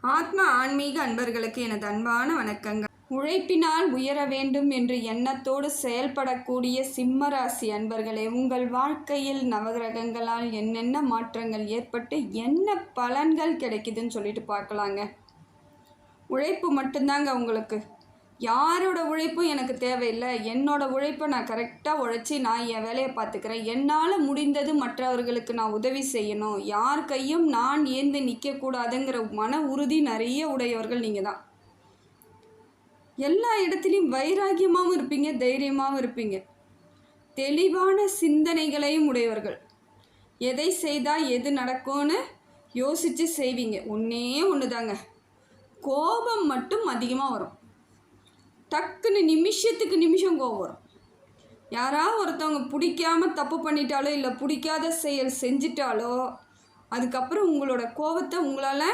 ஆத்ம ஆன்மீக அன்பர்களுக்கு எனது அன்பான வணக்கங்கள். உழைப்பினால் உயர வேண்டும் என்று எண்ணத்தோடு செயல்படக்கூடிய சிம்மராசி அன்பர்களே, உங்கள் வாழ்க்கையில் நவகிரகங்களால் என்னென்ன மாற்றங்கள் ஏற்பட்டு என்ன பலன்கள் கிடைக்குதுன்னு சொல்லிட்டு பார்க்கலாங்க. உழைப்பு மட்டும்தாங்க உங்களுக்கு. யாரோட உழைப்பும் எனக்கு தேவையில்லை. என்னோட உழைப்பை நான் கரெக்டாக உழைச்சி நான் என் வேலையை பார்த்துக்கிறேன். என்னால் முடிந்தது மற்றவர்களுக்கு நான் உதவி செய்யணும். யார் கையும் நான் ஏந்து நிற்கக்கூடாதுங்கிற மன உறுதி நிறைய உடையவர்கள் நீங்கள் தான். எல்லா இடத்துலையும் வைராகியமாகவும் இருப்பீங்க, தைரியமாகவும் இருப்பீங்க. தெளிவான சிந்தனைகளையும் உடையவர்கள். எதை செய்தால் எது நடக்கும்னு யோசித்து செய்வீங்க. ஒன்று தாங்க, கோபம் மட்டும் அதிகமாக வரும். டக்குன்னு நிமிஷத்துக்கு நிமிஷம் கோபம் வரும். யாராவது ஒருத்தவங்க பிடிக்காம தப்பு பண்ணிட்டாலோ இல்லை பிடிக்காத செயல் செஞ்சிட்டாலோ அதுக்கப்புறம் உங்களோட கோபத்தை உங்களால்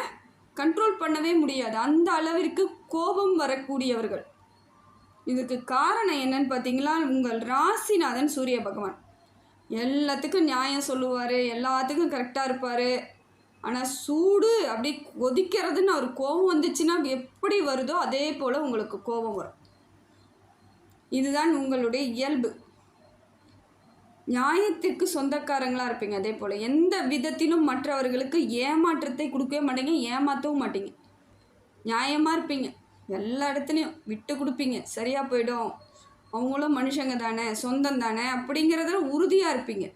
கண்ட்ரோல் பண்ணவே முடியாது. அந்த அளவிற்கு கோபம் வரக்கூடியவர்கள். இதுக்கு காரணம் என்னன்னு பார்த்தீங்களா, உங்கள் ராசிநாதன் சூரிய பகவான். எல்லாத்துக்கும் நியாயம் சொல்லுவார், எல்லாத்துக்கும் கரெக்டாக இருப்பார். ஆனால் சூடு அப்படி கொதிக்கிறதுன்னு அவர் கோபம் வந்துச்சுன்னா எப்படி வருதோ அதே போல் உங்களுக்கு கோபம் வரும். இதுதான் உங்களுடைய இயல்பு. நியாயத்திற்கு சொந்தக்காரங்களாக இருப்பீங்க. அதே போல் எந்த விதத்திலும் மற்றவர்களுக்கு ஏமாற்றத்தை கொடுக்கவே மாட்டீங்க, ஏமாற்றவும் மாட்டீங்க. நியாயமாக இருப்பீங்க. எல்லா இடத்துலையும் விட்டு கொடுப்பீங்க. சரியாக போயிடும், அவங்களும் மனுஷங்க தானே, சொந்தம் தானே அப்படிங்கிறதுல உறுதியாக இருப்பீங்க.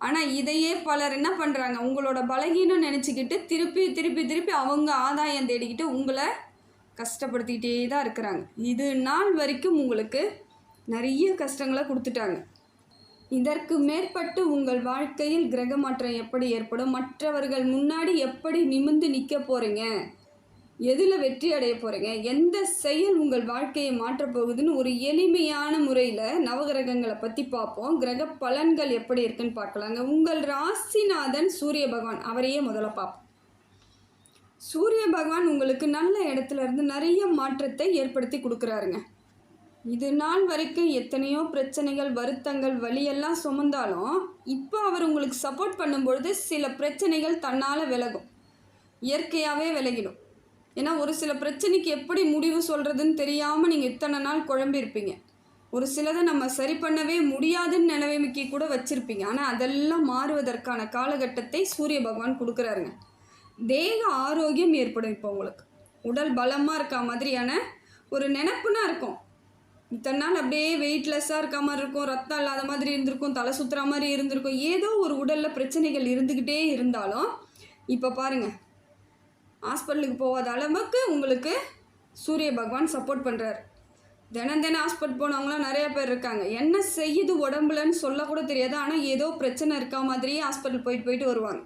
ஆனால் இதையே பலர் என்ன பண்ணுறாங்க, உங்களோட பலகீனம் நினச்சிக்கிட்டு திருப்பி திருப்பி திருப்பி அவங்க ஆதாயம் தேடிக்கிட்டு உங்களை கஷ்டப்படுத்திக்கிட்டே தான் இருக்கிறாங்க. இது நாள் வரைக்கும் உங்களுக்கு நிறைய கஷ்டங்களை கொடுத்துட்டாங்க. இதற்கு மேற்பட்டு உங்கள் வாழ்க்கையில் கிரக மாற்றம் எப்படி ஏற்படும், மற்றவர்கள் முன்னாடி எப்படி நிமிர்ந்து நிற்க போகிறீங்க, எதில் வெற்றி அடைய போகிறீங்க, எந்த செயல் உங்கள் வாழ்க்கையை மாற்றப் போகுதுன்னு ஒரு எளிமையான முறையில் நவகிரகங்களை பற்றி பார்ப்போம். கிரக பலன்கள் எப்படி இருக்குன்னு பார்க்கலாங்க. உங்கள் ராசிநாதன் சூரிய பகவான், அவரையே முதல்ல பார்ப்போம். சூரிய பகவான் உங்களுக்கு நல்ல இடத்துல இருந்து நிறைய மாற்றத்தை ஏற்படுத்தி கொடுக்குறாருங்க. இது நாள் வரைக்கும் எத்தனையோ பிரச்சனைகள், வருத்தங்கள், வலியெல்லாம் சுமந்தாலும் இப்போ அவர் உங்களுக்கு சப்போர்ட் பண்ணும்பொழுது சில பிரச்சனைகள் தன்னால் விலகும், இயற்கையாகவே விலகிடும். ஏன்னா ஒரு சில பிரச்சனைக்கு எப்படி முடிவு சொல்கிறதுன்னு தெரியாமல் நீங்கள் இத்தனை நாள் குழம்பியிருப்பீங்க. ஒரு சிலதை நம்ம சரி பண்ணவே முடியாதுன்னு நிலைமைக்கு கூட வச்சுருப்பீங்க. ஆனால் அதெல்லாம் மாறுவதற்கான காலகட்டத்தை சூரிய பகவான் கொடுக்குறாருங்க. தேக ஆரோக்கியம் ஏற்படும். இப்போ உங்களுக்கு உடல் பலமாக இருக்க மாதிரியான ஒரு நினைப்புனா இருக்கும். இத்தனை நாள் அப்படியே வெயிட்லெஸ்ஸாக இருக்க மாதிரி இருக்கும், ரத்தம் இல்லாத மாதிரி இருந்திருக்கும், தலை சுற்றுற மாதிரி இருந்திருக்கும், ஏதோ ஒரு உடலில் பிரச்சனைகள் இருந்துக்கிட்டே இருந்தாலும் இப்போ பாருங்கள், ஹாஸ்பிட்டலுக்கு போகாத அளவுக்கு உங்களுக்கு சூரிய பகவான் சப்போர்ட் பண்ணுறாரு. தினம் ஹாஸ்பிட்டல் போனவங்களாம் நிறைய பேர் இருக்காங்க. என்ன செய்யுது உடம்புலன்னு சொல்லக்கூட தெரியாது, ஆனால் ஏதோ பிரச்சனை இருக்கா மாதிரியே ஹாஸ்பிட்டல் போயிட்டு வருவாங்க.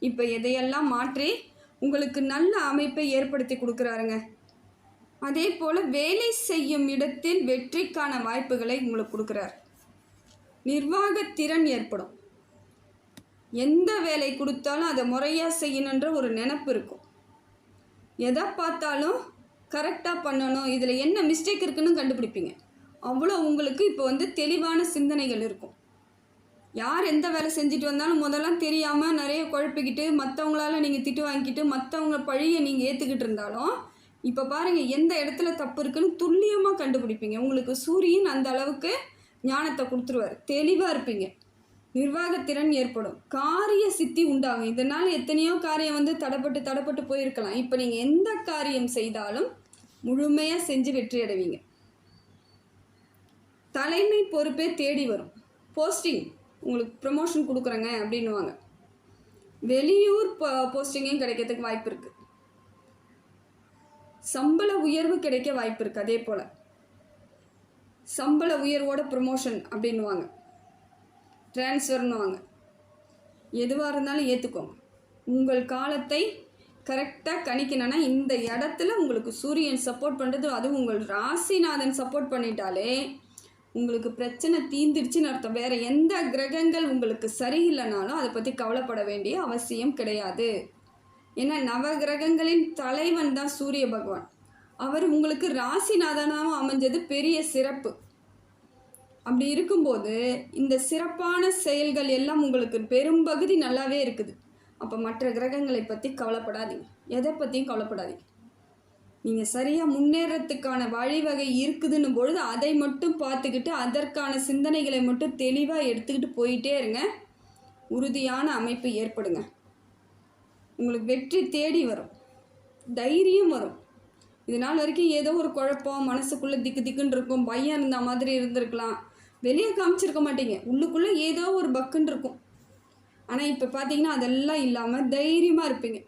இப்போ எதையெல்லாம் மாற்றி உங்களுக்கு நல்ல அமைப்பை ஏற்படுத்தி கொடுக்குறாருங்க. அதே போல் வேலை செய்யும் இடத்தில் வெற்றிக்கான வாய்ப்புகளை உங்களுக்கு கொடுக்குறார். நிர்வாகத்திறன் ஏற்படும். எந்த வேலை கொடுத்தாலும் அதை முறையாக செய்யணுன்ற ஒரு நினைப்பு இருக்கும். எதை பார்த்தாலும் கரெக்டாக பண்ணணும், இதில் என்ன மிஸ்டேக் இருக்குன்னு கண்டுபிடிப்பீங்க. அவ்வளோ உங்களுக்கு இப்போ தெளிவான சிந்தனைகள் இருக்கும். யார் எந்த வேலை செஞ்சுட்டு வந்தாலும் முதல்லாம் தெரியாமல் நிறைய குழப்பிக்கிட்டு மற்றவங்களால நீங்கள் திட்டு வாங்கிக்கிட்டு மற்றவங்க பழியை நீங்கள் ஏற்றுக்கிட்டு இருந்தாலும் இப்போ பாருங்கள், எந்த இடத்துல தப்பு இருக்குன்னு துல்லியமாக கண்டுபிடிப்பீங்க. உங்களுக்கு சூரியன் அந்த அளவுக்கு ஞானத்தை கொடுத்துருவார். தெளிவாக இருப்பீங்க. நிர்வாகத்திறன் ஏற்படும். காரிய சித்தி உண்டாகும். இதனால் எத்தனையோ காரியம் தடப்பட்டு போயிருக்கலாம். இப்போ நீங்கள் எந்த காரியம் செய்தாலும் முழுமையாக செஞ்சு வெற்றி அடைவீங்க. தலைமை பொறுப்பே தேடி வரும். போஸ்டிங், உங்களுக்கு ப்ரமோஷன் கொடுக்குறேங்க அப்படின்வாங்க. வெளியூர் போஸ்டிங்கும் கிடைக்கிறதுக்கு வாய்ப்பு இருக்குது. சம்பள உயர்வு கிடைக்க வாய்ப்பு இருக்குது. அதே போல் சம்பள உயர்வோட ப்ரமோஷன் அப்படின்வாங்க, டிரான்ஸ்ஃபர்னுவாங்க. எதுவாக இருந்தாலும் ஏற்றுக்கோங்க. உங்கள் காலத்தை கரெக்டாக கணிக்கணும்னா இந்த இடத்துல உங்களுக்கு சூரியன் சப்போர்ட் பண்ணுறது, அதுவும் உங்கள் ராசிநாதன் சப்போர்ட் பண்ணிட்டாலே உங்களுக்கு பிரச்சனை தீர்ந்துடுச்சுன்னு அர்த்தம். வேறு எந்த கிரகங்கள் உங்களுக்கு சரியில்லைனாலும் அதை பற்றி கவலைப்பட வேண்டிய அவசியம் கிடையாது. ஏன்னா நவகிரகங்களின் தலைவன் தான் சூரிய பகவான். அவர் உங்களுக்கு ராசிநாதனாகவும் அமைஞ்சது பெரிய சிறப்பு. அப்படி இருக்கும்போது இந்த சிறப்பான செயல்கள் எல்லாம் உங்களுக்கு பெரும்பகுதி நல்லாவே இருக்குது. அப்போ மற்ற கிரகங்களை பற்றி கவலைப்படாதீங்க, எதை பற்றியும் கவலைப்படாதீங்க. நீங்கள் சரியாக முன்னேறத்துக்கான வழிவகை இருக்குதுன்னு பொழுது அதை மட்டும் பார்த்துக்கிட்டு அதற்கான சிந்தனைகளை மட்டும் தெளிவாக எடுத்துக்கிட்டு போயிட்டே இருங்க. உறுதியான அமைப்பு ஏற்படுங்க. உங்களுக்கு வெற்றி தேடி வரும், தைரியம் வரும். இது நாள் வரைக்கும் ஏதோ ஒரு குழப்பம், மனசுக்குள்ளே திக்கு திக்குன்னு இருக்கும், பயம் இருந்த மாதிரி இருந்திருக்கலாம், வெளியே காமிச்சிருக்க மாட்டீங்க, உள்ளுக்குள்ளே ஏதோ ஒரு பக்குன்னு இருக்கும். ஆனால் இப்போ பார்த்தீங்கன்னா அதெல்லாம் இல்லாமல் தைரியமாக இருப்பீங்க.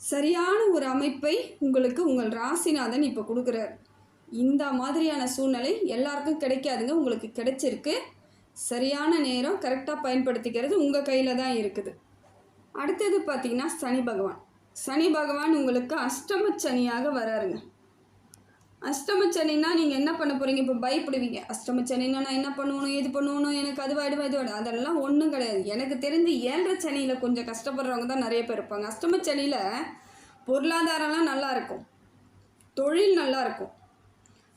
சரியான ஒரு அமைப்பை உங்களுக்கு உங்கள் ராசிநாதன் இப்போ கொடுக்குறார். இந்த மாதிரியான சூழ்நிலை எல்லாருக்கும் கிடைக்காதுங்க, உங்களுக்கு கிடைச்சிருக்கு. சரியான நேரம் கரெக்டாக பயன்படுத்திக்கிறது உங்கள் கையில் தான் இருக்குது. அடுத்தது பார்த்திங்கன்னா சனி பகவான். சனி பகவான் உங்களுக்கு அஷ்டமச்சனியாக வராருங்க. அஷ்டமச்சனின்னா நீங்கள் என்ன பண்ண போகிறீங்க? இப்போ பயப்படுவீங்க. அஷ்டமச்சனின்னா நான் என்ன பண்ணுவணும், எது பண்ணுவணும், எனக்கு அதுவாயிடும் இதுவாயிடும், அதெல்லாம் ஒன்றும் கிடையாது. எனக்கு தெரிஞ்சு 7.5 சனியில் கொஞ்சம் கஷ்டப்படுறவங்க தான் நிறைய பேர் இருப்பாங்க. அஷ்டமச்சனியில் பொருளாதாரம்லாம் நல்லாயிருக்கும், தொழில் நல்லாயிருக்கும்,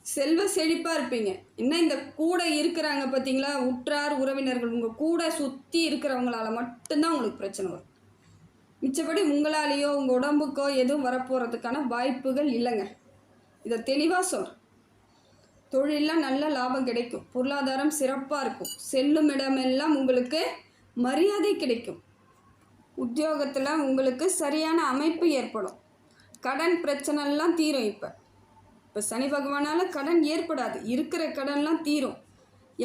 செல்வ செழிப்பாக இருப்பீங்க. இன்னும் இந்த கூட இருக்கிறாங்க பார்த்தீங்களா, உற்றார் உறவினர்கள், உங்கள் கூட சுற்றி இருக்கிறவங்களால மட்டும்தான் உங்களுக்கு பிரச்சனை வரும். மிச்சப்படி உங்களாலேயோ உங்கள் உடம்புக்கோ எதுவும் வரப்போகிறதுக்கான வாய்ப்புகள் இல்லைங்க. இதை தெளிவாக சொல்கிறேன். தொழிலில் நல்ல லாபம் கிடைக்கும், பொருளாதாரம் சிறப்பாக இருக்கும், செல்லும் இடமெல்லாம் உங்களுக்கு மரியாதை கிடைக்கும், உத்தியோகத்தில் உங்களுக்கு சரியான அமைப்பு ஏற்படும், கடன் பிரச்சனைலாம் தீரும். இப்போ சனி பகவானால் கடன் ஏற்படாது, இருக்கிற கடன்லாம் தீரும்,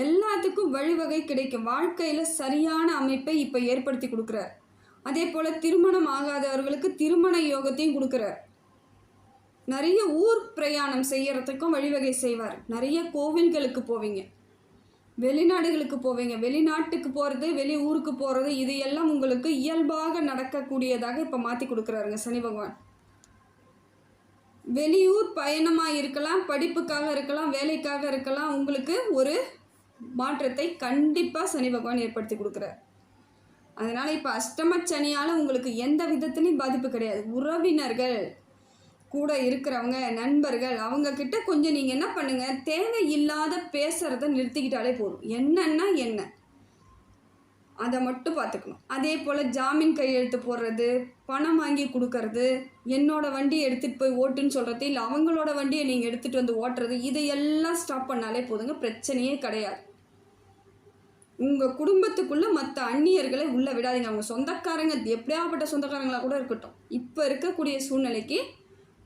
எல்லாத்துக்கும் வழிவகை கிடைக்கும். வாழ்க்கையில் சரியான அமைப்பை இப்போ ஏற்படுத்தி கொடுக்குறார். அதே போல் திருமணம் ஆகாதவர்களுக்கு திருமண யோகத்தையும் கொடுக்குறார். நிறைய ஊர் பிரயாணம் செய்யறதுக்கும் வழிவகை செய்வார். நிறைய கோவில்களுக்கு போவீங்க, வெளிநாடுகளுக்கு போவீங்க, வெளிநாட்டுக்கு போகிறது, வெளி ஊருக்கு போகிறது, இது எல்லாம் உங்களுக்கு இயல்பாக நடக்கக்கூடியதாக இப்போ மாற்றி கொடுக்குறாருங்க சனி பகவான். வெளியூர் பயணமாக இருக்கலாம், படிப்புக்காக இருக்கலாம், வேலைக்காக இருக்கலாம், உங்களுக்கு ஒரு மாற்றத்தை கண்டிப்பாக சனி பகவான் ஏற்படுத்தி கொடுக்குறார். அதனால் இப்போ அஷ்டமச்சனியால் உங்களுக்கு எந்த விதத்துலையும் பாதிப்பு கிடையாது. உறவினர்கள் கூட இருக்கிறவங்க, நண்பர்கள், அவங்கக்கிட்ட கொஞ்சம் நீங்கள் என்ன பண்ணுங்கள், தேவையில்லாத பேசுகிறத நிறுத்திக்கிட்டாலே போதும். என்னன்னா என்ன, அதை மட்டும் பார்த்துக்கணும். அதே போல் ஜாமீன் கையெழுத்து போடுறது, பணம் வாங்கி கொடுக்கறது, என்னோடய வண்டியை எடுத்துகிட்டு போய் ஓட்டுன்னு சொல்கிறது, இல்லை அவங்களோட வண்டியை நீங்கள் எடுத்துகிட்டு வந்து ஓட்டுறது, இதையெல்லாம் ஸ்டாப் பண்ணாலே போதுங்க, பிரச்சனையே கிடையாது. உங்கள் குடும்பத்துக்குள்ளே மற்ற அந்நியர்களை உள்ளே விடாதீங்க. அவங்க சொந்தக்காரங்க எப்படியாப்பட்ட சொந்தக்காரங்களாக கூட இருக்கட்டும், இப்போ இருக்கக்கூடிய சூழ்நிலைக்கு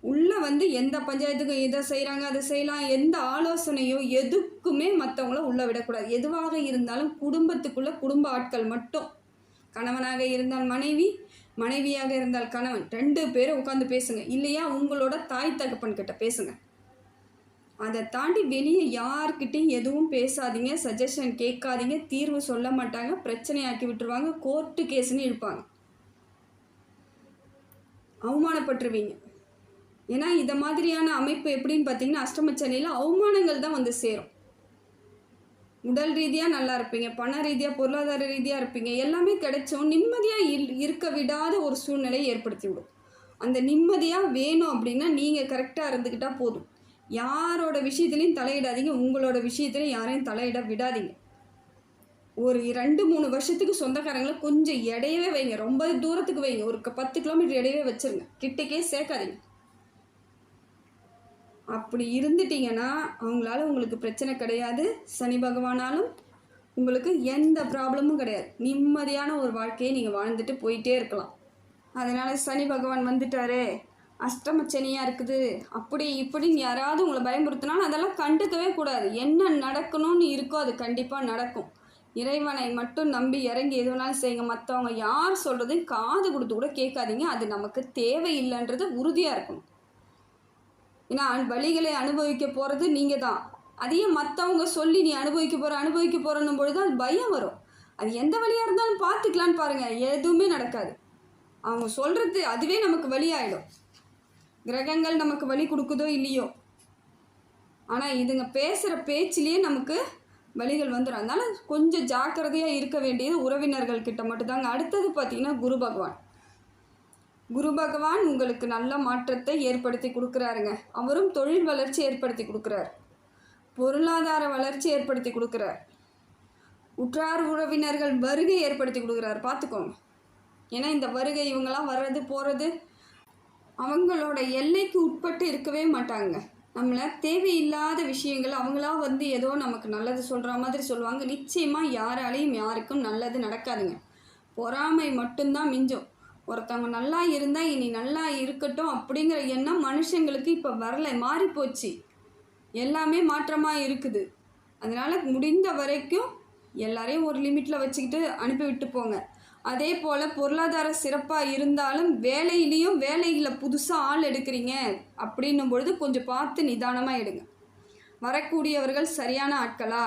உள்ளே வந்து எந்த பஞ்சாயத்துக்கும் இதை செய்கிறாங்க அதை செய்யலாம், எந்த ஆலோசனையோ எதுக்குமே மற்றவங்கள உள்ளே விடக்கூடாது. எதுவாக இருந்தாலும் குடும்பத்துக்குள்ளே குடும்ப ஆட்கள் மட்டும், கணவனாக இருந்தால் மனைவி, மனைவியாக இருந்தால் கணவன், 2 பேரும் உட்காந்து பேசுங்க. இல்லையா உங்களோட தாய் தகப்பன் கிட்ட பேசுங்க. அதை தாண்டி வெளியே யார்கிட்டையும் எதுவும் பேசாதீங்க, சஜஷன் கேட்காதீங்க, தீர்வு சொல்ல மாட்டாங்க, பிரச்சனையாக்கி விட்டுருவாங்க, கோர்ட்டு கேஸுன்னு இழுப்பாங்க, அவமானப்பட்டுருவீங்க. ஏன்னா இதை மாதிரியான அமைப்பு எப்படின்னு பார்த்தீங்கன்னா அஷ்டமச்சனியில் அவமானங்கள் தான் வந்து சேரும். உடல் ரீதியாக நல்லா இருப்பீங்க, பண ரீதியாக பொருளாதார ரீதியாக இருப்பீங்க, எல்லாமே கிடைச்சோம் நிம்மதியாக இருக்க விடாத ஒரு சூழ்நிலையை ஏற்படுத்தி விடும். அந்த நிம்மதியாக வேணும் அப்படின்னா நீங்கள் கரெக்டாக இருந்துக்கிட்டால் போதும். யாரோட விஷயத்துலையும் தலையிடாதீங்க, உங்களோட விஷயத்துலையும் யாரையும் தலையிட விடாதீங்க. ஒரு 2-3 வருஷத்துக்கு சொந்தக்காரங்களை கொஞ்சம் இடையவே வைங்க, ரொம்ப தூரத்துக்கு வைங்க, ஒரு 10 கிலோமீட்டர் இடையவே வச்சுருங்க, கிட்டக்கே சேர்க்காதீங்க. அப்படி இருந்துட்டிங்கன்னா அவங்களால உங்களுக்கு பிரச்சனை கிடையாது. சனி பகவானாலும் உங்களுக்கு எந்த ப்ராப்ளமும் கிடையாது. நிம்மதியான ஒரு வாழ்க்கையை நீங்கள் வாழ்ந்துட்டு போயிட்டே இருக்கலாம். அதனால் சனி பகவான் வந்துட்டாரே, அஷ்டமச்சனியாக இருக்குது, அப்படி இப்படின்னு யாராவது உங்களை பயமுறுத்தினாலும் அதெல்லாம் கண்டுக்கவே கூடாது. என்ன நடக்கணும்னு இருக்கோ அது கண்டிப்பாக நடக்கும். இறைவனை மட்டும் நம்பி இறங்கி எது வேணாலும் செய்யுங்க. மற்றவங்க யார் சொல்கிறதையும் காது கொடுத்து கூட கேட்காதீங்க. அது நமக்கு தேவையில்லைன்றது உறுதியாக இருக்கணும். ஏன்னா வலிகளை அனுபவிக்க போகிறது நீங்கள் தான். அதையே மற்றவங்க சொல்லி நீ அனுபவிக்க போகிறன்னும் பொழுது அது பயம் வரும். அது எந்த வழியாக இருந்தாலும் பார்த்துக்கலான்னு பாருங்கள், எதுவுமே நடக்காது. அவங்க சொல்கிறது அதுவே நமக்கு வலியாயிடும். கிரகங்கள் நமக்கு வலி கொடுக்குதோ இல்லையோ, ஆனால் இதுங்க பேசுகிற பேச்சிலேயே நமக்கு வலிகள் வந்துடும். அதனால் கொஞ்சம் ஜாக்கிரதையாக இருக்க வேண்டியது உறவினர்கள் கிட்ட மட்டும்தாங்க. அடுத்தது பார்த்திங்கன்னா குரு பகவான். குரு பகவான் உங்களுக்கு நல்ல மாற்றத்தை ஏற்படுத்தி கொடுக்குறாருங்க. அவரும் தொழில் வளர்ச்சி ஏற்படுத்தி கொடுக்குறார், பொருளாதார வளர்ச்சி ஏற்படுத்தி கொடுக்குறார், உற்றார் உறவினர்கள் வருகை ஏற்படுத்தி கொடுக்குறார். பார்த்துக்கோங்க, ஏன்னா இந்த வருகை இவங்கெல்லாம் வர்றது போகிறது அவங்களோட எல்லைக்கு உட்பட்டு இருக்கவே மாட்டாங்க. நம்மளை தேவையில்லாத விஷயங்கள் அவங்களா வந்து ஏதோ நமக்கு நல்லது சொல்கிற மாதிரி சொல்லுவாங்க. நிச்சயமாக யாராலையும் யாருக்கும் நல்லது நடக்காதுங்க. பொறாமை மட்டும்தான் மிஞ்சும். ஒருத்தவங்க நல்லா இருந்தால் இனி நல்லா இருக்கட்டும் அப்படிங்கிற எண்ணம் மனுஷங்களுக்கு இப்போ வரல, மாறிப்போச்சு. எல்லாமே மாற்றமாக இருக்குது. அதனால் முடிந்த வரைக்கும் எல்லாரையும் ஒரு லிமிட்டில் வச்சுக்கிட்டு அனுப்பிவிட்டு போங்க. அதே போல் பொருளாதார சிறப்பாக இருந்தாலும் வேலையில் புதுசாக ஆள் எடுக்கிறீங்க அப்படின்னும் பொழுது கொஞ்சம் பார்த்து நிதானமாக எடுங்க. வரக்கூடியவர்கள் சரியான ஆட்களா,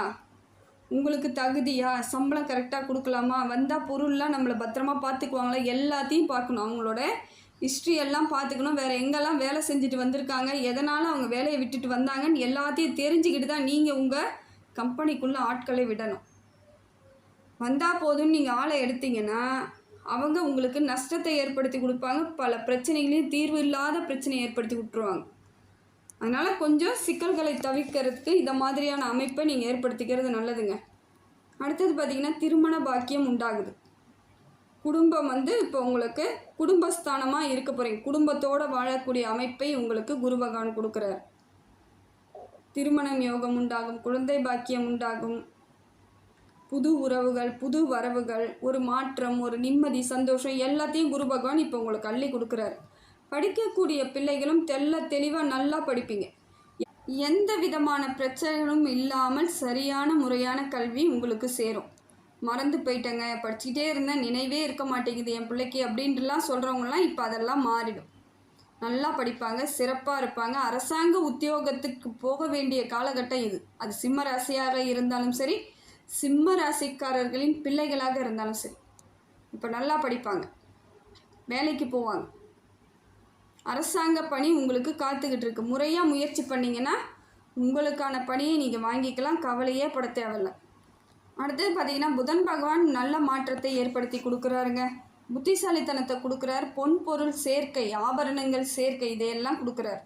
உங்களுக்கு தகுதியா, சம்பளம் கரெக்டாக கொடுக்கலாமா, வந்தால் பொருள்லாம் நம்மளை பத்திரமா பார்த்துக்குவாங்களா, எல்லாத்தையும் பார்க்கணும். அவங்களோட ஹிஸ்ட்ரி எல்லாம் பார்த்துக்கணும். வேறு எங்கெல்லாம் வேலை செஞ்சுட்டு வந்திருக்காங்க, எதனால் அவங்க வேலையை விட்டுட்டு வந்தாங்கன்னு எல்லாத்தையும் தெரிஞ்சுக்கிட்டு தான் நீங்கள் உங்கள் கம்பெனிக்குள்ளே ஆட்களை விடணும். வந்தால் போதும்னு நீங்கள் ஆளை எடுத்தீங்கன்னா அவங்க உங்களுக்கு நஷ்டத்தை ஏற்படுத்தி கொடுப்பாங்க. பல பிரச்சனைகளையும் தீர்வு இல்லாத பிரச்சனையை ஏற்படுத்தி விட்டுருவாங்க. அதனால் கொஞ்சம் சிக்கல்களை தவிர்க்கிறதுக்கு இந்த மாதிரியான அமைப்பை நீங்கள் ஏற்படுத்திக்கிறது நல்லதுங்க. அடுத்தது பார்த்திங்கன்னா திருமண பாக்கியம் உண்டாகுது. குடும்பம் வந்து இப்போ உங்களுக்கு குடும்பஸ்தானமாக இருக்க போகிறீங்க. குடும்பத்தோடு வாழக்கூடிய அமைப்பை உங்களுக்கு குரு பகவான் கொடுக்குறார். திருமணம் யோகம் உண்டாகும், குழந்தை பாக்கியம் உண்டாகும், புது உறவுகள், புது வரவுகள், ஒரு மாற்றம், ஒரு நிம்மதி, சந்தோஷம் எல்லாத்தையும் குரு பகவான் இப்போ உங்களுக்கு அள்ளி கொடுக்குறாரு. படிக்கக்கூடிய பிள்ளைகளும் தெளிவாக நல்லா படிப்பீங்க. எந்த விதமான பிரச்சனைகளும் இல்லாமல் சரியான முறையான கல்வி உங்களுக்கு சேரும். மறந்து போயிட்டேங்க, படிச்சுக்கிட்டே இருந்தேன், நினைவே இருக்க மாட்டேங்குது என் பிள்ளைக்கு அப்படின்ட்டுலாம் சொல்கிறவங்களாம் இப்போ அதெல்லாம் மாறிடும். நல்லா படிப்பாங்க, சிறப்பாக இருப்பாங்க. அரசாங்க உத்தியோகத்துக்கு போக வேண்டிய காலகட்டம் இது. அது சிம்ம ராசியாக இருந்தாலும் சரி, சிம்ம ராசிக்காரர்களின் பிள்ளைகளாக இருந்தாலும் சரி, இப்போ நல்லா படிப்பாங்க, வேலைக்கு போவாங்க. அரசாங்க பணி உங்களுக்கு காத்துக்கிட்டு இருக்கு. முறையாக முயற்சி பண்ணிங்கன்னா உங்களுக்கான பணியை நீங்கள் வாங்கிக்கலாம், கவலையே பட தேவையில்லை. அடுத்தது பார்த்திங்கன்னா புதன் பகவான் நல்ல மாற்றத்தை ஏற்படுத்தி கொடுக்குறாருங்க. புத்திசாலித்தனத்தை கொடுக்குறார். பொன் பொருள் சேர்க்கை, ஆபரணங்கள் சேர்க்கை, இதையெல்லாம் கொடுக்குறார்.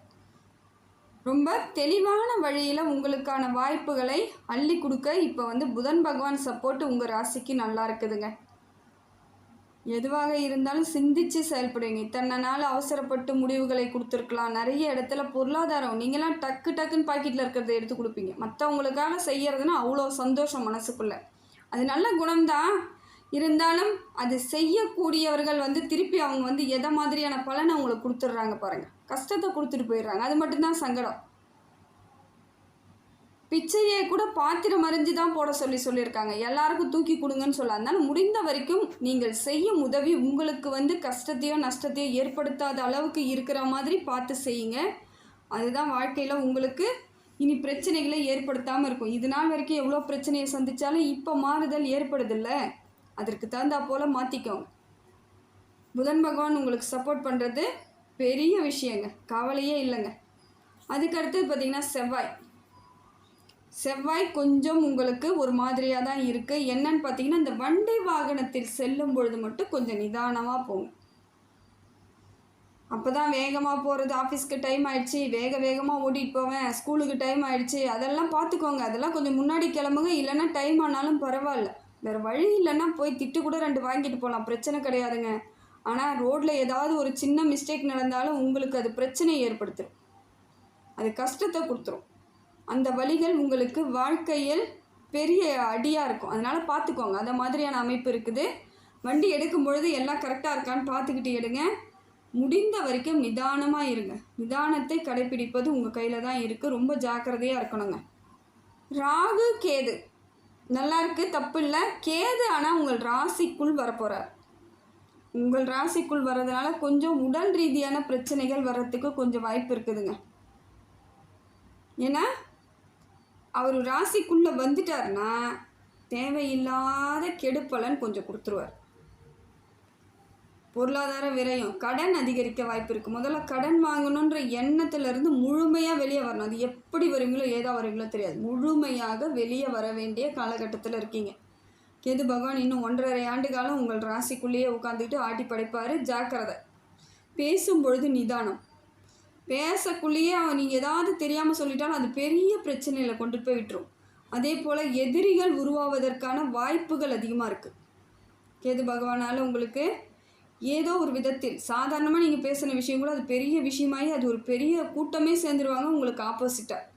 ரொம்ப தெளிவான வழியில் உங்களுக்கான வாய்ப்புகளை அள்ளி கொடுக்க இப்போ வந்து புதன் பகவான் சப்போர்ட்டு உங்கள் ராசிக்கு நல்லா இருக்குதுங்க. எதுவாக இருந்தாலும் சிந்தித்து செயல்படுவீங்க. இத்தனை நாள் அவசரப்பட்டு முடிவுகளை கொடுத்துருக்கலாம். நிறைய இடத்துல பொருளாதாரம் நீங்களாம் டக்குன்னு பாக்கெட்டில் இருக்கிறத எடுத்து கொடுப்பீங்க. மற்றவங்களுக்காக செய்கிறதுனா அவ்வளோ சந்தோஷம் மனசுக்குள்ளே. அது நல்ல குணம்தான். இருந்தாலும் அது செய்யக்கூடியவர்கள் வந்து திருப்பி அவங்க வந்து எதை மாதிரியான பலனை அவங்களுக்கு கொடுத்துட்றாங்க பாருங்கள். கஷ்டத்தை கொடுத்துட்டு போயிடுறாங்க. அது மட்டும்தான் சங்கடம். பிச்சையை கூட பாத்திரம் அறிஞ்சு தான் போட சொல்லியிருக்காங்க. எல்லாருக்கும் தூக்கி கொடுங்கன்னு சொல்ல. அதனால முடிந்த வரைக்கும் நீங்கள் செய்யும் உதவி உங்களுக்கு வந்து கஷ்டத்தையோ நஷ்டத்தையோ ஏற்படுத்தாத அளவுக்கு இருக்கிற மாதிரி பார்த்து செய்யுங்க. அதுதான் வாழ்க்கையில் உங்களுக்கு இனி பிரச்சனைகளை ஏற்படுத்தாமல் இருக்கும். இது நாள் வரைக்கும் எவ்வளோ பிரச்சனையை சந்தித்தாலும் இப்போ மாறுதல் ஏற்படுதில்ல, அதற்கு தகுந்தா போல் மாற்றிக்கோங்க. புதன் பகவான் உங்களுக்கு சப்போர்ட் பண்ணுறது பெரிய விஷயங்க, கவலையே இல்லைங்க. அதுக்கடுத்தது பார்த்திங்கன்னா செவ்வாய் கொஞ்சம் உங்களுக்கு ஒரு மாதிரியாக தான் இருக்குது. என்னன்னு பார்த்தீங்கன்னா இந்த வண்டி வாகனத்தில் செல்லும் பொழுது மட்டும் கொஞ்சம் நிதானமாக போங்க. அப்போ தான் வேகமாக போகிறது, ஆஃபீஸ்க்கு டைம் ஆகிடுச்சி, வேகமாக ஓட்டிகிட்டு போவேன், ஸ்கூலுக்கு டைம் ஆகிடுச்சி, அதெல்லாம் பார்த்துக்கோங்க. அதெல்லாம் கொஞ்சம் முன்னாடி கிளம்புங்க. இல்லைன்னா டைம் ஆனாலும் பரவாயில்ல, வேறு வழி இல்லைன்னா போய் திட்டு கூட 2 வாங்கிட்டு போகலாம், பிரச்சனை கிடையாதுங்க. ஆனால் ரோட்டில் ஏதாவது ஒரு சின்ன மிஸ்டேக் நடந்தாலும் உங்களுக்கு அது பிரச்சனையை ஏற்படுத்தும், அது கஷ்டத்தை கொடுத்துரும். அந்த வழிகள் உங்களுக்கு வாழ்க்கையில் பெரிய அடியாக இருக்கும். அதனால் பார்த்துக்கோங்க. அந்த மாதிரியான அமைப்பு இருக்குது. வண்டி எடுக்கும் பொழுது எல்லாம் கரெக்டாக இருக்கான்னு பார்த்துக்கிட்டு எடுங்க. முடிந்த வரைக்கும் நிதானமாக இருங்க. நிதானத்தை கடைப்பிடிப்பது உங்கள் கையில் தான் இருக்குது. ரொம்ப ஜாக்கிரதையாக இருக்கணுங்க. ராகு கேது நல்லா இருக்குது, தப்பு இல்லை. கேது ஆனால் உங்கள் ராசிக்குள் வரப்போகிறார். உங்கள் ராசிக்குள் வர்றதுனால கொஞ்சம் உடல் ரீதியான பிரச்சனைகள் வர்றதுக்கு கொஞ்சம் வாய்ப்பு இருக்குதுங்க. ஏன்னா அவர் ராசிக்குள்ளே வந்துட்டார்னா தேவையில்லாத கெடுப்பலன் கொஞ்சம் கொடுத்துருவார். பொருளாதார விரயம், கடன் அதிகரிக்க வாய்ப்பு இருக்குது. முதல்ல கடன் வாங்கணுன்ற எண்ணத்துலேருந்து முழுமையாக வெளியே வரணும். அது எப்படி வருவீங்களோ ஏதா வருவீங்களோ தெரியாது. முழுமையாக வெளியே வர வேண்டிய காலகட்டத்தில் இருக்கீங்க. கேது பகவான் இன்னும் 1.5 ஆண்டு காலம் உங்கள் ராசிக்குள்ளேயே உட்காந்துக்கிட்டு ஆட்டி படைப்பார். ஜாக்கிரதை. பேசும் பொழுது நிதானம். பேசக்குள்ளேயே நீங்கள் ஏதாவது தெரியாமல் சொல்லிட்டாலும் அது பெரிய பிரச்சனையில் கொண்டு போய் விட்டுரும். அதே போல் எதிரிகள் உருவாவதற்கான வாய்ப்புகள் அதிகமாக இருக்குது. கேது பகவானால் உங்களுக்கு ஏதோ ஒரு விதத்தில் சாதாரணமாக நீங்கள் பேசின விஷயம் கூட அது பெரிய விஷயமாகி அது ஒரு பெரிய கூட்டமே சேர்ந்துருவாங்க உங்களுக்கு ஆப்போசிட்டாக.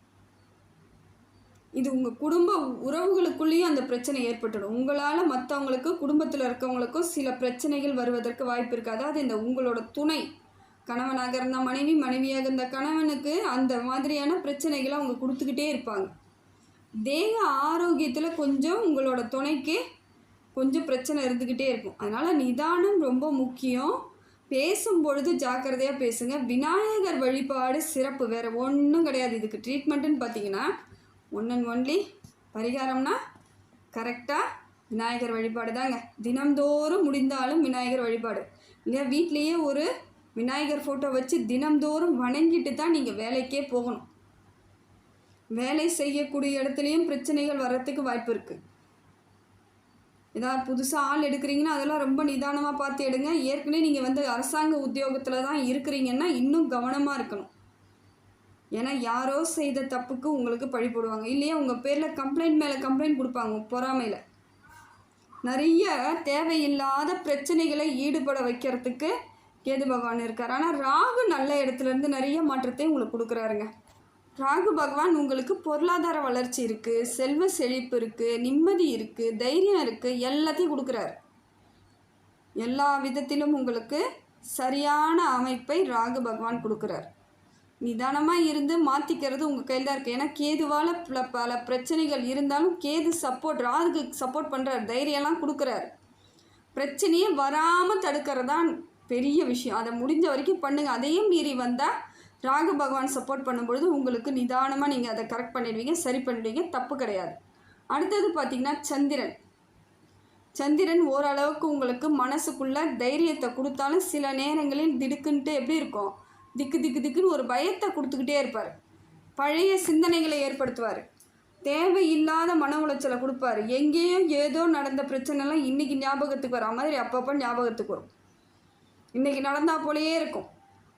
இது உங்கள் குடும்ப உறவுகளுக்குள்ளேயும் அந்த பிரச்சனை ஏற்பட்டுடும். உங்களால் மற்றவங்களுக்கு குடும்பத்தில் இருக்கவங்களுக்கும் சில பிரச்சனைகள் வருவதற்கு வாய்ப்பு இருக்காது. அது இந்த உங்களோட துணை கணவனாக இருந்த மனைவி, மனைவியாக இருந்த கணவனுக்கு அந்த மாதிரியான பிரச்சனைகளை அவங்க கொடுத்துக்கிட்டே இருப்பாங்க. தேக ஆரோக்கியத்தில் கொஞ்சம் உங்களோட துணைக்கு கொஞ்சம் பிரச்சனை இருந்துக்கிட்டே இருக்கும். அதனால் நிதானம் ரொம்ப முக்கியம். பேசும்பொழுது ஜாக்கிரதையாக பேசுங்க. விநாயகர் வழிபாடு சிறப்பு, வேறு ஒன்றும் கிடையாது. இதுக்கு ட்ரீட்மெண்ட்டுன்னு பார்த்தீங்கன்னா ஒன் அண்ட் ஒன்லி பரிகாரம்னா கரெக்டாக விநாயகர் வழிபாடு தாங்க. தினம்தோறும் முடிந்தாலும் விநாயகர் வழிபாடு இல்லையா, வீட்லேயே ஒரு விநாயகர் ஃபோட்டோ வச்சு தினம்தோறும் வணங்கிட்டு தான் நீங்கள் வேலைக்கே போகணும். வேலை செய்யக்கூடிய இடத்துலையும் பிரச்சனைகள் வர்றதுக்கு வாய்ப்பு இருக்குது. ஏதாவது புதுசாக ஆள் எடுக்கிறீங்கன்னா அதெல்லாம் ரொம்ப நிதானமாக பார்த்து எடுங்க. ஏற்கனவே நீங்கள் அரசாங்க உத்தியோகத்தில் தான் இருக்கிறீங்கன்னா இன்னும் கவனமாக இருக்கணும். ஏன்னா யாரோ செய்த தப்புக்கு உங்களுக்கு பழி போடுவாங்க, இல்லையா உங்கள் பேரில் கம்ப்ளைண்ட் மேலே கம்ப்ளைண்ட் கொடுப்பாங்க. பொறாமையில் நிறைய தேவையில்லாத பிரச்சனைகளை ஈடுபட வைக்கிறதுக்கு கேது பகவான் இருக்கார். ஆனால் ராகு நல்ல இடத்துலேருந்து நிறைய மாற்றத்தை உங்களுக்கு கொடுக்குறாருங்க. ராகு பகவான் உங்களுக்கு பொருளாதார வளர்ச்சி இருக்குது, செல்வ செழிப்பு இருக்குது, நிம்மதி இருக்குது, தைரியம் இருக்குது, எல்லாத்தையும் கொடுக்குறாரு. எல்லா விதத்திலும் உங்களுக்கு சரியான அமைப்பை ராகு பகவான் கொடுக்குறார். நிதானமாக இருந்து மாற்றிக்கிறது உங்கள் கையில் தான் இருக்குது. ஏன்னா கேதுவால் பல பிரச்சனைகள் இருந்தாலும் கேது ராகுக்கு சப்போர்ட் பண்ணுறார், தைரியம்லாம் கொடுக்குறாரு. பிரச்சனையே வராமல் தடுக்கிறது தான் பெரிய விஷயம். அதை முடிஞ்ச வரைக்கும் பண்ணுங்கள். அதையும் மீறி வந்தால் ராகு பகவான் சப்போர்ட் பண்ணும்பொழுது உங்களுக்கு நிதானமாக நீங்கள் அதை கரெக்ட் பண்ணிடுவீங்க, சரி பண்ணிடுவீங்க, தப்பு கிடையாது. அடுத்தது பார்த்திங்கன்னா சந்திரன் ஓரளவுக்கு உங்களுக்கு மனசுக்குள்ளே தைரியத்தை கொடுத்தாலும் சில நேரங்களில் திடுக்குன்ட்டு எப்படி இருக்கும், திக்குன்னு ஒரு பயத்தை கொடுத்துக்கிட்டே இருப்பார். பழைய சிந்தனைகளை ஏற்படுத்துவார். தேவையில்லாத மன உளைச்சலை கொடுப்பார். எங்கேயோ ஏதோ நடந்த பிரச்சனைலாம் இன்றைக்கி ஞாபகத்துக்கு வரா மாதிரி அப்பப்போ ஞாபகத்துக்கு வரும். இன்றைக்கி நடந்தால் போலேயே இருக்கும்.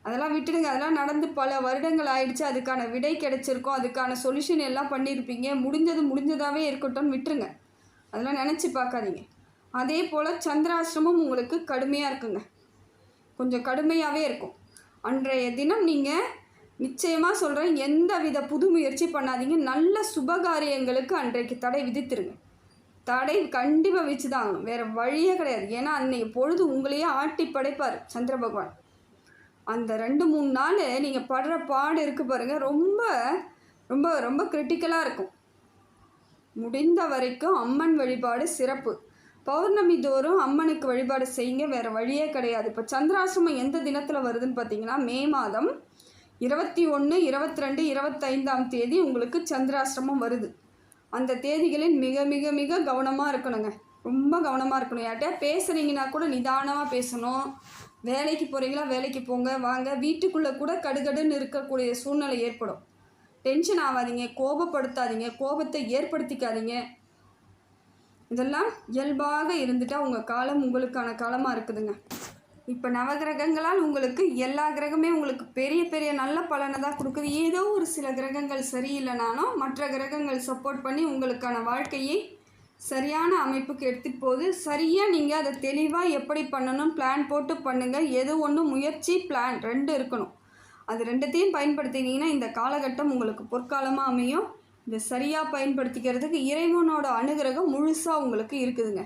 அதெல்லாம் விட்டுடுங்க. அதெல்லாம் நடந்து பல வருடங்கள் ஆயிடுச்சு. அதுக்கான விடை கிடைச்சிருக்கும், அதுக்கான சொல்யூஷன் எல்லாம் பண்ணியிருப்பீங்க. முடிஞ்சதாகவே இருக்கட்டும்னு விட்டுருங்க. அதெல்லாம் நினச்சி பார்க்காதீங்க. அதே போல் சந்திராசிரமம் உங்களுக்கு கடுமையாக இருக்குங்க, கொஞ்சம் கடுமையாகவே இருக்கும். அன்றைய தினம் நீங்கள் நிச்சயமாக சொல்கிறேன், எந்த வித புது முயற்சி பண்ணாதீங்க. நல்ல சுபகாரியங்களுக்கு அன்றைக்கு தடை விதித்துருங்க. தடை கண்டிப்பாக வச்சு தான் ஆகணும், வேறு வழியே கிடையாது. ஏன்னா அன்றைக்கி பொழுது உங்களையே ஆட்டி படைப்பார் சந்திர பகவான். அந்த 2-3 நாள் நீங்கள் படுற பாடு இருக்குது பாருங்கள், ரொம்ப ரொம்ப ரொம்ப கிரிட்டிக்கலாக இருக்கும். முடிந்த வரைக்கும் அம்மன் வழிபாடு சிறப்பு. பௌர்ணமி தோறும் அம்மனுக்கு வழிபாடு செய்யுங்க, வேறு வழியே கிடையாது. இப்போ சந்திராசிரமம் எந்த தினத்தில் வருதுன்னு பார்த்தீங்கன்னா மே மாதம் 21, 22, 25ஆம் தேதி உங்களுக்கு சந்திராசிரமம் வருது. அந்த தேதிகளில் மிக மிக மிக கவனமாக இருக்கணுங்க, ரொம்ப கவனமாக இருக்கணும். யார்கிட்ட பேசுகிறீங்கன்னா கூட நிதானமாக பேசணும். வேலைக்கு போகிறீங்களா வேலைக்கு போங்க வாங்க. வீட்டுக்குள்ளே கூட கடுகடுன்னு இருக்கக்கூடிய சூழ்நிலை ஏற்படும். டென்ஷன் ஆகாதீங்க, கோபப்படுத்தாதீங்க, கோபத்தை ஏற்படுத்திக்காதீங்க. இதெல்லாம் இயல்பாக இருந்துட்டால் உங்கள் காலம் உங்களுக்கான காலமாக இருக்குதுங்க. இப்போ நவகிரகங்களால் உங்களுக்கு எல்லா கிரகமே உங்களுக்கு பெரிய பெரிய நல்ல பலனை தான் கொடுக்குது. ஏதோ ஒரு சில கிரகங்கள் சரியில்லைனாலும் மற்ற கிரகங்கள் சப்போர்ட் பண்ணி உங்களுக்கான வாழ்க்கையை சரியான அமைப்புக்கு எடுத்துகிட்டு போகுது. சரியாக நீங்கள் அதை தெளிவாக எப்படி பண்ணணும் பிளான் போட்டு பண்ணுங்கள். எது ஒன்று முயற்சி பிளான் 2 இருக்கணும். அது 2த்தையும் பயன்படுத்தினீங்கன்னா இந்த காலகட்டம் உங்களுக்கு பொற்காலமாக அமையும். இதை சரியாக பயன்படுத்திக்கிறதுக்கு இறைவனோட அனுகிரகம் முழுசாக உங்களுக்கு இருக்குதுங்க.